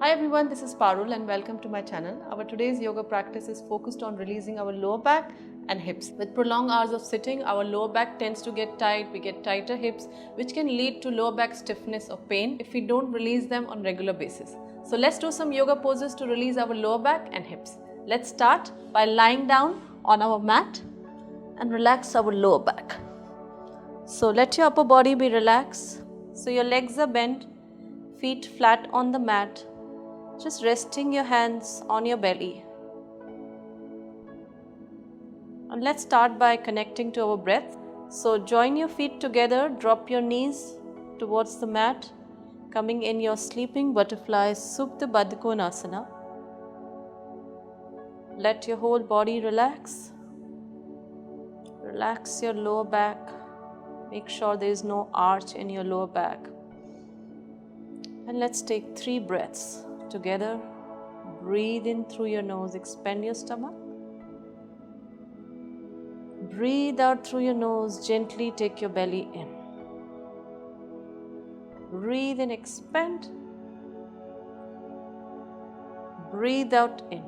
Hi everyone, this is Parul and welcome to my channel. Our today's yoga practice is focused on releasing our lower back and hips. With prolonged hours of sitting, our lower back tends to get tight, we get tighter hips, which can lead to lower back stiffness or pain if we don't release them on regular basis. So let's do some yoga poses to release our lower back and hips. Let's start by lying down on our mat and relax our lower back. So let your upper body be relaxed. So your legs are bent, feet flat on the mat. Just resting your hands on your belly. And let's start by connecting to our breath. So join your feet together, drop your knees towards the mat, coming in your sleeping butterfly Supta Baddha Konasana. Let your whole body relax. Relax your lower back. Make sure there is no arch in your lower back. And let's take 3 breaths together. Breathe in through your nose, expand your stomach. Breathe out through your nose, gently take your belly in. Breathe in, expand. Breathe out in.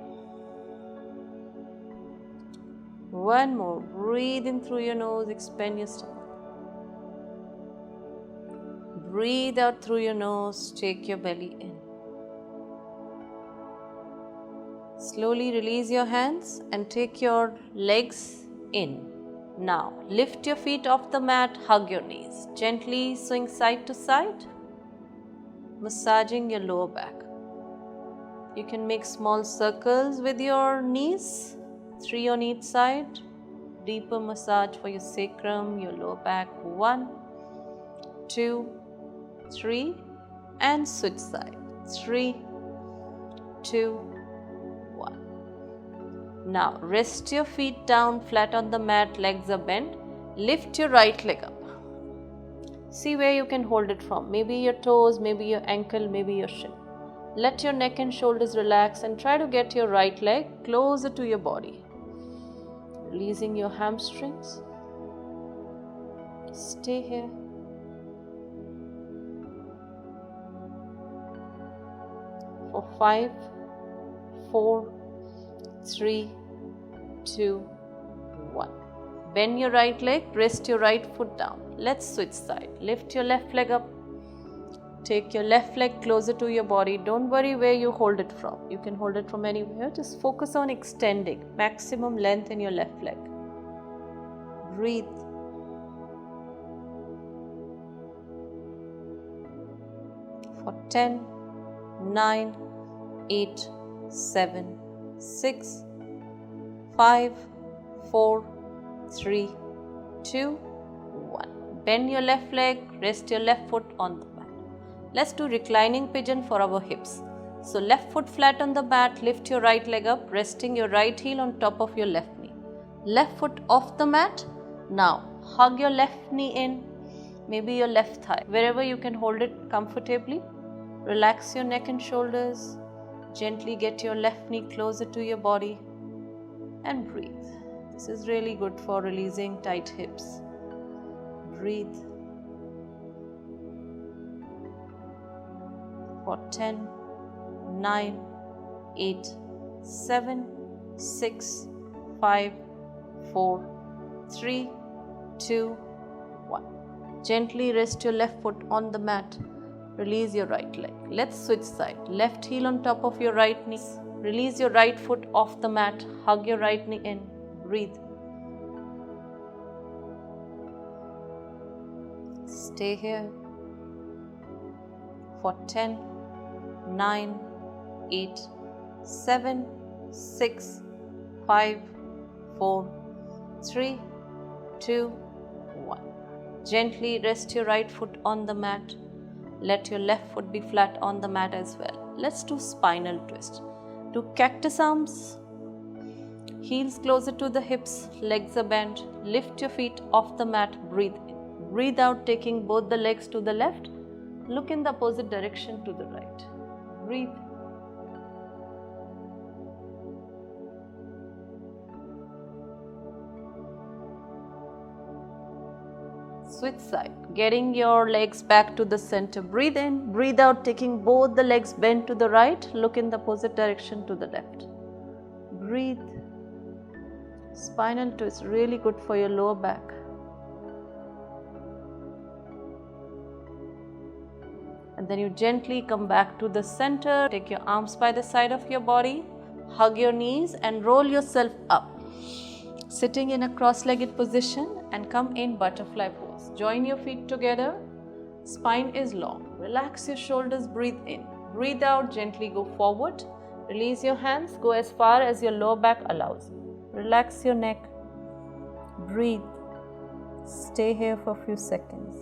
One more. Breathe in through your nose, expand your stomach. Breathe out through your nose, take your belly in. Slowly release your hands and take your legs in. Now lift your feet off the mat, hug your knees. Gently swing side to side, massaging your lower back. You can make small circles with your knees, 3 on each side. Deeper massage for your sacrum, your lower back. 1, 2, 3, and switch side. 3, 2, 1. Now rest your feet down flat on the mat, legs are bent. Lift your right leg up. See where you can hold it from. Maybe your toes, maybe your ankle, maybe your shin. Let your neck and shoulders relax and try to get your right leg closer to your body. Releasing your hamstrings. Stay here. For 5, 4, 3, 2, 1. Bend your right leg, rest your right foot down. Let's switch side. Lift your left leg up. Take your left leg closer to your body. Don't worry where you hold it from. You can hold it from anywhere. Just focus on extending maximum length in your left leg. Breathe. For 10, 9, 8, 7, 6, 5, 4, 3, 2, 1. Bend your left leg, rest your left foot on the mat. Let's do reclining pigeon for our hips. So left foot flat on the mat, lift your right leg up, resting your right heel on top of your left knee. Left foot off the mat. Now hug your left knee in, maybe your left thigh. Wherever you can hold it comfortably. Relax your neck and shoulders. Gently get your left knee closer to your body and breathe. This is really good for releasing tight hips. Breathe. For 10, 9, 8, 7, 6, 5, 4, 3, 2, 1. Gently rest your left foot on the mat. Release your right leg. Let's switch side. Left heel on top of your right knee. Release your right foot off the mat. Hug your right knee in. Breathe. Stay here. For 10, 9, 8, 7, 6, 5, 4, 3, 2, 1. Gently rest your right foot on the mat. Let your left foot be flat on the mat as well. Let's do spinal twist. Do cactus arms. Heels closer to the hips, legs are bent. Lift your feet off the mat, breathe in. Breathe out, taking both the legs to the left. Look in the opposite direction to the right. Breathe. switch side. Getting your legs back to the center. Breathe in, breathe out, taking both the legs bent to the right. Look in the opposite direction to the left. Breathe. Spinal twist, really good for your lower back. And then you gently come back to the center. Take your arms by the side of your body. Hug your knees and roll yourself up. Sitting in a cross-legged position and come in butterfly pose. Join your feet together. Spine is long. Relax your shoulders. Breathe in. Breathe out. Gently go forward. Release your hands. Go as far as your lower back allows you. Relax your neck. Breathe. Stay here for a few seconds.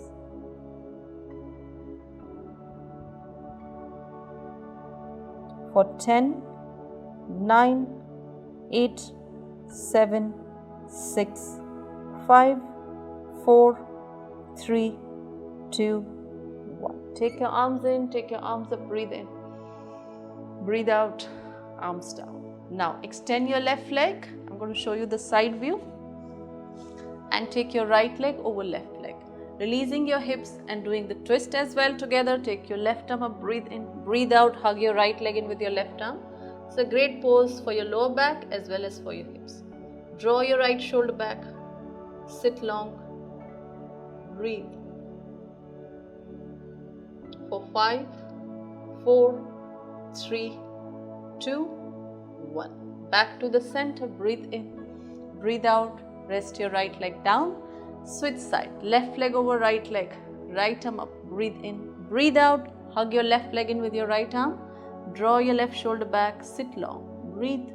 For 10, 9, 8, 7, 6, 5, 4, 3, 2, 1. Take your arms in, take your arms up, breathe in. Breathe out, arms down. Now extend your left leg. I'm going to show you the side view. And take your right leg over left leg. Releasing your hips and doing the twist as well together. Take your left arm up, breathe in, breathe out, hug your right leg in with your left arm. It's a great pose for your lower back as well as for your hips. Draw your right shoulder back, sit long, breathe. For 5, 4, 3, 2, 1. Back to the center, breathe in, breathe out, rest your right leg down. Switch side, left leg over right leg, right arm up, breathe in, breathe out, hug your left leg in with your right arm, draw your left shoulder back, sit long, breathe,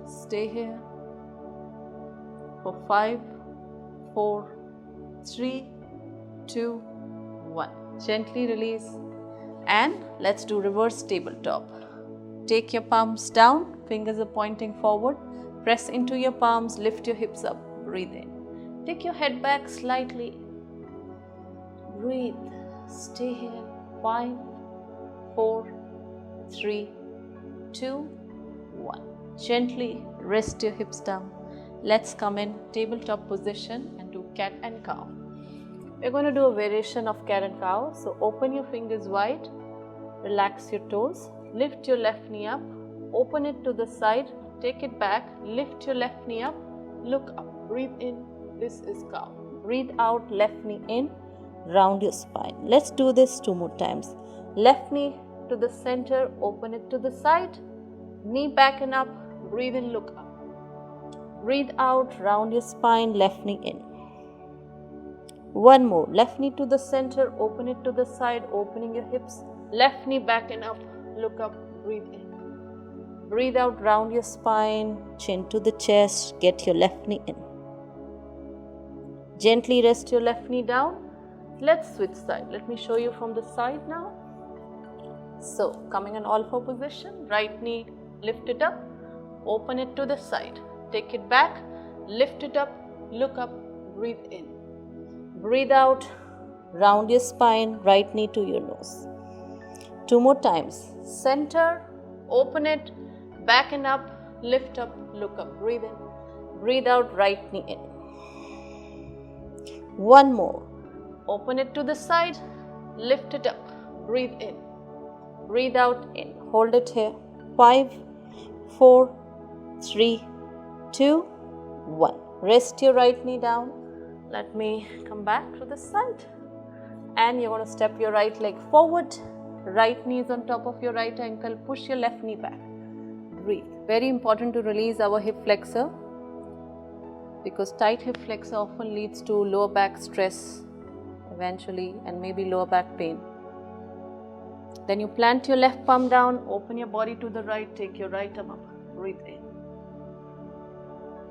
stay here for 5, 4, 3, 2, 1. Gently release and let's do reverse tabletop. Take your palms down, fingers are pointing forward. Press into your palms, lift your hips up, breathe in. Take your head back slightly. Breathe, stay here. 5, 4, 3, 2, 1. Gently rest your hips down. Let's come in tabletop position and do cat and cow. We're going to do a variation of cat and cow. So open your fingers wide, relax your toes, lift your left knee up, open it to the side. Take it back, lift your left knee up, look up, breathe in, this is cow. Breathe out, left knee in, round your spine. Let's do this 2 more times. Left knee to the center, open it to the side, knee back and up, breathe in, look up. Breathe out, round your spine, left knee in. 1 more, left knee to the center, open it to the side, opening your hips, left knee back and up, look up, breathe in. Breathe out, round your spine, chin to the chest, get your left knee in. Gently rest your left knee down. Let's switch side. Let me show you from the side now. So, coming in all 4 position, right knee, lift it up, open it to the side. Take it back, lift it up, look up, breathe in. Breathe out, round your spine, right knee to your nose. 2 more times. Center, open it, back and up, lift up, look up, breathe in, breathe out, right knee in. 1 more, open it to the side, lift it up, breathe in, breathe out, in, hold it here, 5, 4, 3, 2, 1. Rest your right knee down. Let me come back to the side and you're going to step your right leg forward, right knee is on top of your right ankle, push your left knee back. Breathe. Very important to release our hip flexor because tight hip flexor often leads to lower back stress eventually and maybe lower back pain. Then you plant your left palm down, open your body to the right, take your right arm up, breathe in.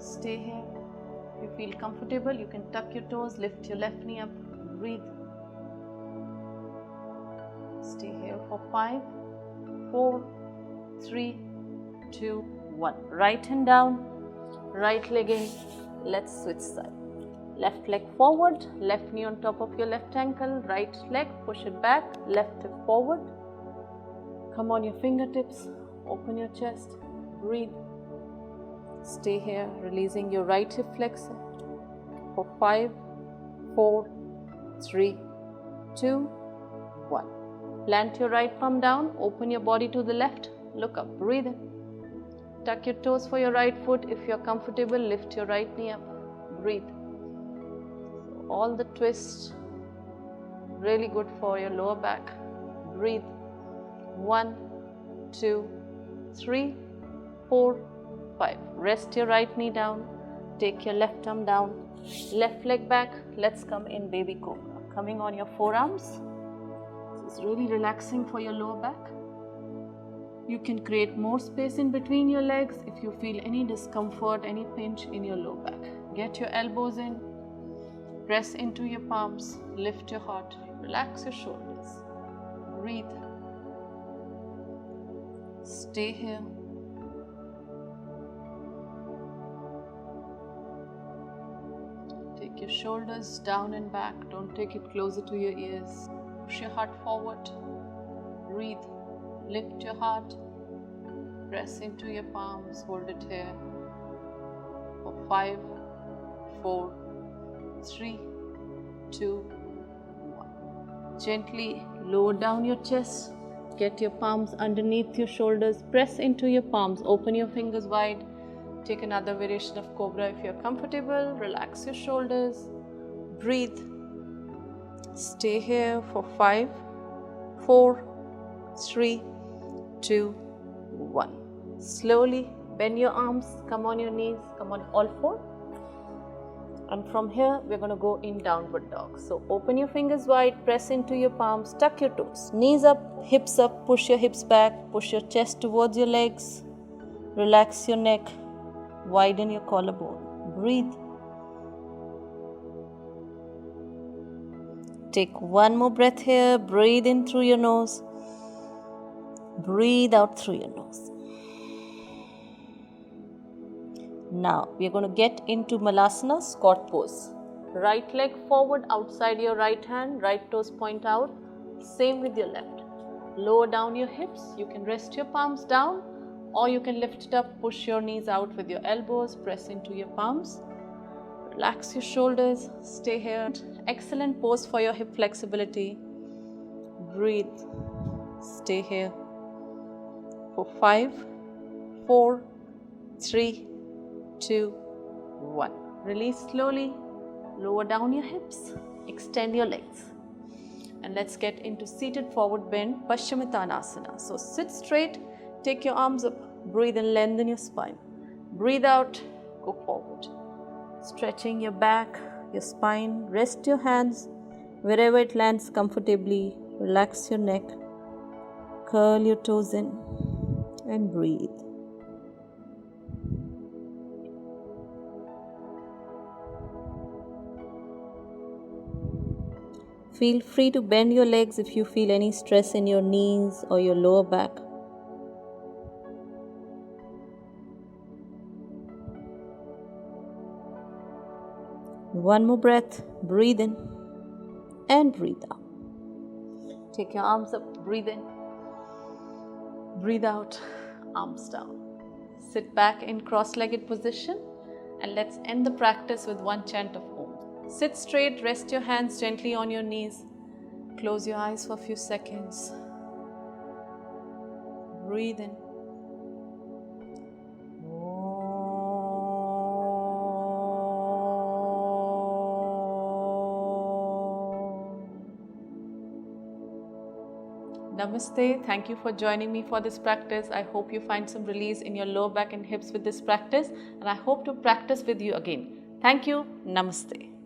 Stay here. If you feel comfortable, you can tuck your toes, lift your left knee up, breathe. Stay here for 5, 4, 3, 2, 1. Right hand down, right leg in. Let's switch side. Left leg forward, left knee on top of your left ankle, right leg, push it back, left hip forward. Come on your fingertips, open your chest, breathe. Stay here, releasing your right hip flexor. for 5, 4, 3, 2, 1. Plant your right palm down, open your body to the left, look up, breathe in. Tuck your toes for your right foot. If you're comfortable, lift your right knee up, breathe. So all the twists, really good for your lower back. Breathe. 1, 2, 3, 4, 5. Rest your right knee down. Take your left arm down. Left leg back. Let's come in baby cobra. Coming on your forearms. This is really relaxing for your lower back. You can create more space in between your legs if you feel any discomfort, any pinch in your lower back. Get your elbows in. Press into your palms. Lift your heart. Relax your shoulders. Breathe. Stay here. Take your shoulders down and back. Don't take it closer to your ears. Push your heart forward. Breathe. Lift your heart. Press into your palms. Hold it here. For 5, 4, 3, 2, 1. Gently lower down your chest. Get your palms underneath your shoulders. Press into your palms. Open your fingers wide. Take another variation of cobra if you're comfortable. Relax your shoulders. Breathe. Stay here for 5, 4, 3, 2, 1. Slowly bend your arms. Come on your knees. Come on all four. And from here, we're going to go in downward dog. So open your fingers wide, press into your palms, tuck your toes. Knees up, hips up, push your hips back, push your chest towards your legs. Relax your neck, widen your collarbone. Breathe. Take one more breath here. Breathe in through your nose. Breathe out through your nose. Now, we are going to get into Malasana, squat pose. Right leg forward outside your right hand, right toes point out. Same with your left. Lower down your hips. You can rest your palms down or you can lift it up, push your knees out with your elbows, press into your palms. Relax your shoulders, stay here. Excellent pose for your hip flexibility. Breathe. Stay here for 5, 4, 3, 2, 1. Release slowly. Lower down your hips. Extend your legs. And let's get into seated forward bend, Paschimottanasana. So sit straight. Take your arms up. Breathe and lengthen your spine. Breathe out. Go forward. Stretching your back, your spine. Rest your hands wherever it lands comfortably. Relax your neck. Curl your toes in and breathe. Feel free to bend your legs if you feel any stress in your knees or your lower back. One more breath. Breathe in and breathe out. Take your arms up. Breathe in. Breathe out. Arms down. Sit back in cross-legged position and let's end the practice with one chant of Om. Sit straight, rest your hands gently on your knees. Close your eyes for a few seconds. Breathe in. Namaste. Thank you for joining me for this practice. I hope you find some release in your lower back and hips with this practice, and I hope to practice with you again. Thank you. Namaste.